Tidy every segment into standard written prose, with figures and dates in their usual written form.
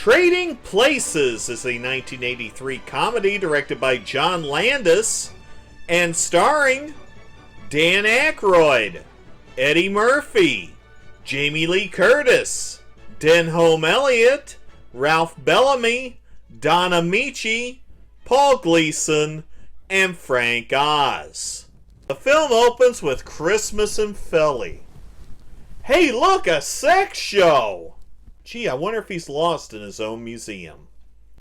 Trading Places is a 1983 comedy directed by John Landis and starring Dan Aykroyd, Eddie Murphy, Jamie Lee Curtis, Denholm Elliot, Ralph Bellamy, Don Ameche, Paul Gleason, and Frank Oz. The film opens with Christmas in Philly. Hey, look, a sex show! Gee, I wonder if he's lost in his own museum.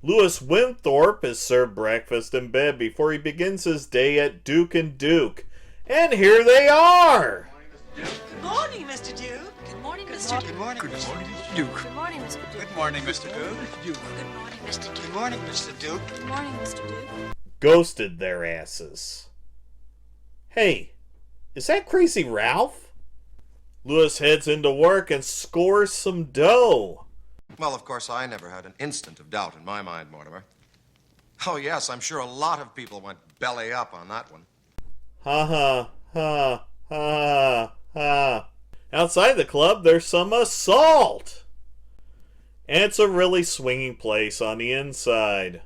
Louis Winthorpe is served breakfast in bed before he begins his day at Duke and Duke. And here they are! Good morning, Mr. Duke. Good morning, Mr. Duke. Good morning, Mr. Duke. Good morning, Mr. Duke. Good morning, Mr. Duke. Good morning, Mr. Duke. Good morning, Mr. Duke. Good morning, Mr. Duke. Ghosted their asses. Hey, is that Crazy Ralph? Louis heads into work and scores some dough. Well, of course, I never had an instant of doubt in my mind, Mortimer. Oh, yes, I'm sure a lot of people went belly up on that one. Ha ha ha ha ha. Outside the club, there's some assault. And it's a really swinging place on the inside.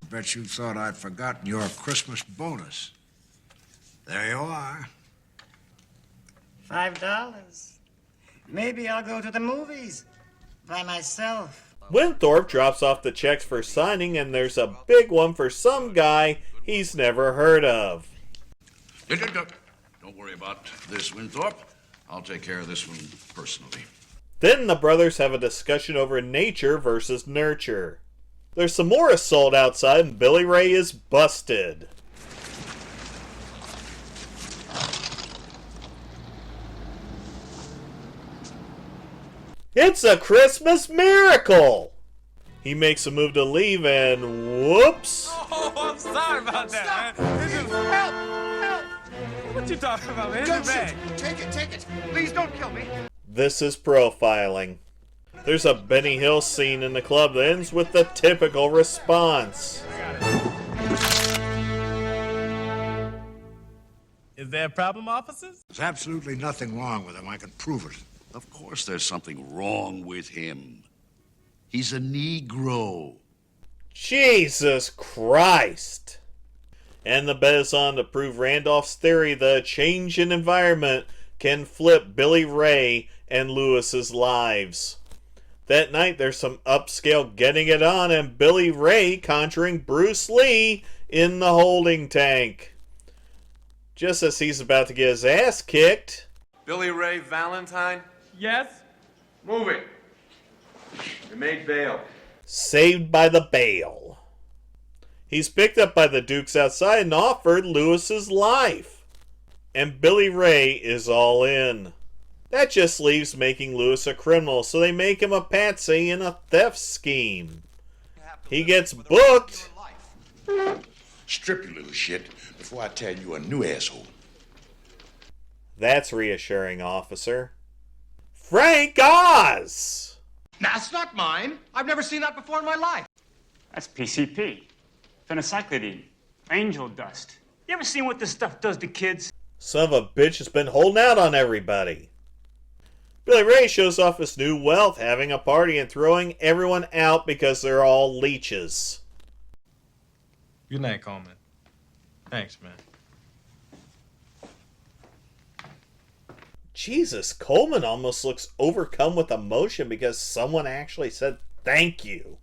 Bet you thought I'd forgotten your Christmas bonus. There you are. $5. Maybe I'll go to the movies by myself. Winthorpe drops off the checks for signing, and there's a big one for some guy he's never heard of. Don't worry about this, Winthorpe. I'll take care of this one personally. Then the brothers have a discussion over nature versus nurture. There's some more assault outside, and Billy Ray is busted. It's a Christmas miracle! He makes a move to leave and whoops! Oh, I'm sorry about that, man. This is... Help! What you talking about, man? Don't shoot. Take it. Please don't kill me. This is profiling. There's a Benny Hill scene in the club that ends with the typical response. Is there a problem, officers? There's absolutely nothing wrong with him. I can prove it. Of course there's something wrong with him. He's a Negro. Jesus Christ! And the bet is on to prove Randolph's theory that a change in environment can flip Billy Ray and Louis's lives. That night there's some upscale getting it on and Billy Ray conjuring Bruce Lee in the holding tank. Just as he's about to get his ass kicked... Billy Ray Valentine? Yes? Move it. You made bail. Saved by the bail. He's picked up by the Dukes outside and offered Louis's life. And Billy Ray is all in. That just leaves making Louis a criminal, so they make him a patsy in a theft scheme. He gets booked. Strip, you little shit, before I tell you a new asshole. That's reassuring, officer. Frank Oz! That's not mine. I've never seen that before in my life. That's PCP. Phencyclidine. Angel dust. You ever seen what this stuff does to kids? Son of a bitch has been holding out on everybody. Billy Ray shows off his new wealth, having a party and throwing everyone out because they're all leeches. Good night, Coleman. Thanks, man. Jesus, Coleman almost looks overcome with emotion because someone actually said thank you.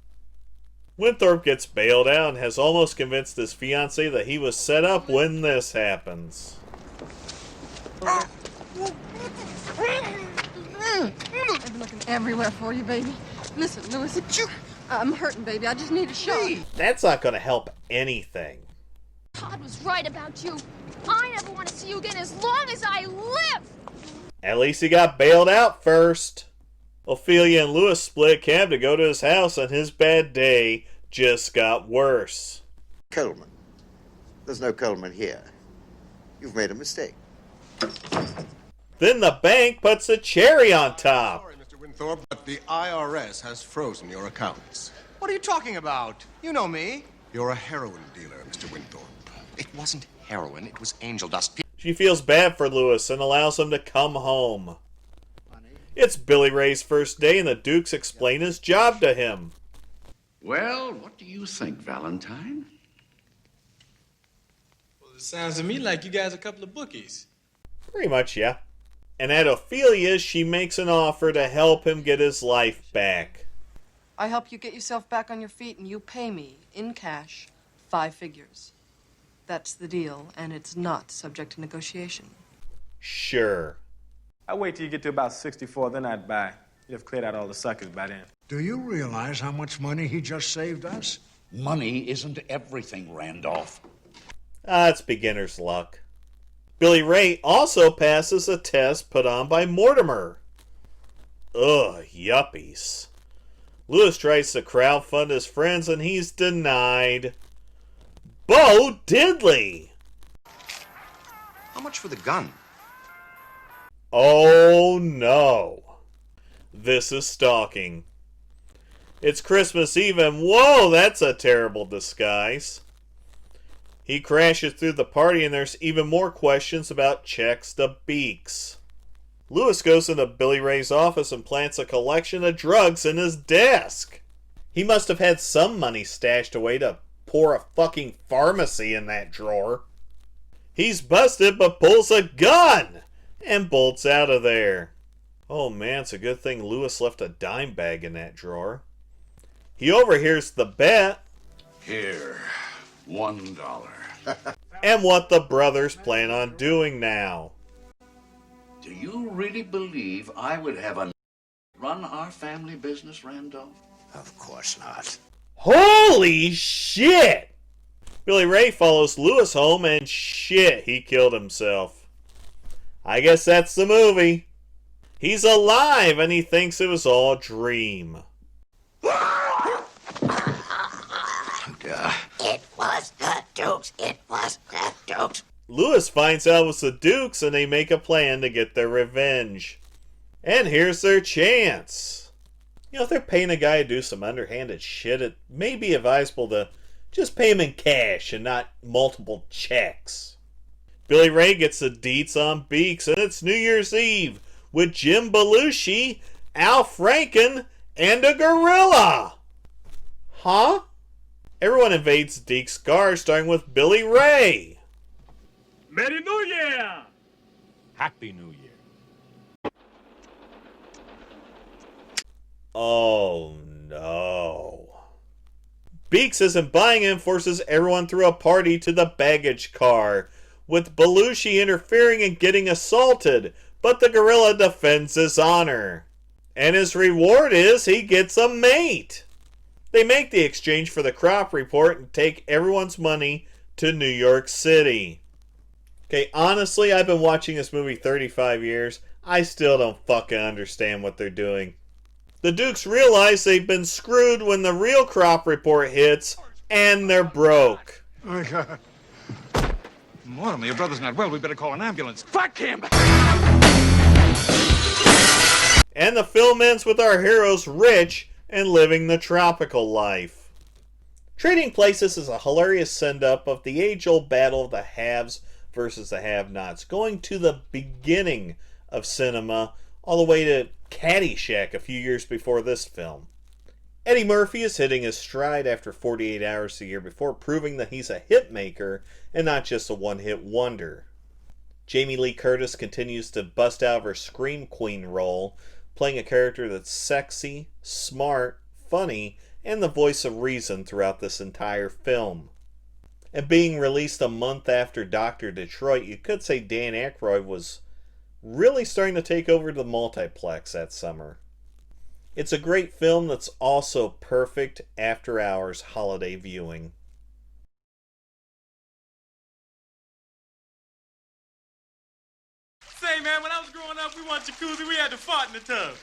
Winthorpe gets bailed out and has almost convinced his fiancée that he was set up when this happens. I've been looking everywhere for you, baby. Listen, Louis, I'm hurting, baby. I just need a shot. That's not going to help anything. Todd was right about you. I never want to see you again as long as I live. At least he got bailed out first. Ophelia and Louis split a cab to go to his house, and his bad day just got worse. Coleman. There's no Coleman here. You've made a mistake. Then the bank puts a cherry on top. Sorry, Mr. Winthorpe, but the IRS has frozen your accounts. What are you talking about? You know me. You're a heroin dealer, Mr. Winthorpe. It wasn't heroin, it was angel dust. She feels bad for Louis and allows him to come home. It's Billy Ray's first day and the Dukes explain his job to him. Well, what do you think, Valentine? Well, it sounds to me like you guys are a couple of bookies. Pretty much, yeah. And at Ophelia's, she makes an offer to help him get his life back. I help you get yourself back on your feet, and you pay me, in cash, 5 figures. That's the deal, and it's not subject to negotiation. Sure. I'll wait till you get to about 64, then I'd buy. You'd have cleared out all the suckers by then. Do you realize how much money he just saved us? Money isn't everything, Randolph. It's beginner's luck. Billy Ray also passes a test put on by Mortimer. Ugh, yuppies. Lewis tries to crowdfund his friends and he's denied. Bo Diddley! How much for the gun? Oh no. This is stalking. It's Christmas Eve and whoa, that's a terrible disguise. He crashes through the party and there's even more questions about checks to Beeks. Lewis goes into Billy Ray's office and plants a collection of drugs in his desk. He must have had some money stashed away to pour a fucking pharmacy in that drawer. He's busted but pulls a gun and bolts out of there. Oh man, it's a good thing Lewis left a dime bag in that drawer. He overhears the bet. Here, $1. And what the brothers plan on doing now. Do you really believe I would have a run our family business, Randolph? Of course not. Holy shit! Billy Ray follows Lewis home and shit, he killed himself. I guess that's the movie. He's alive and he thinks it was all a dream. It was the Dukes. It was the Dukes. Lewis finds out it was the Dukes and they make a plan to get their revenge. And here's their chance. You know, if they're paying a guy to do some underhanded shit, it may be advisable to just pay him in cash and not multiple checks. Billy Ray gets the deets on Beeks and it's New Year's Eve with Jim Belushi, Al Franken, and a gorilla. Huh? Everyone invades Deke's car, starting with Billy Ray. Merry New Year! Happy New Year. Oh no. Beeks isn't buying it and forces everyone through a party to the baggage car, with Belushi interfering and getting assaulted, but the gorilla defends his honor. And his reward is he gets a mate. They make the exchange for the crop report and take everyone's money to New York City. Okay, honestly, I've been watching this movie 35 years. I still don't fucking understand what they're doing. The Dukes realize they've been screwed when the real crop report hits, and they're broke. Oh, God. Mortimer, your brother's not well. We better call an ambulance. Fuck him! And the film ends with our heroes rich and living the tropical life. Trading Places is a hilarious send-up of the age-old battle of the haves versus the have-nots, going to the beginning of cinema all the way to Caddyshack a few years before this film. Eddie Murphy is hitting his stride after 48 Hours a Year before proving that he's a hit maker and not just a one-hit wonder. Jamie Lee Curtis continues to bust out of her Scream Queen role, playing a character that's sexy, smart, funny, and the voice of reason throughout this entire film. And being released a month after Dr. Detroit, you could say Dan Aykroyd was really starting to take over the multiplex that summer. It's a great film that's also perfect after-hours holiday viewing. Say, man, when I was growing up, we wanted jacuzzi. We had to fart in the tub.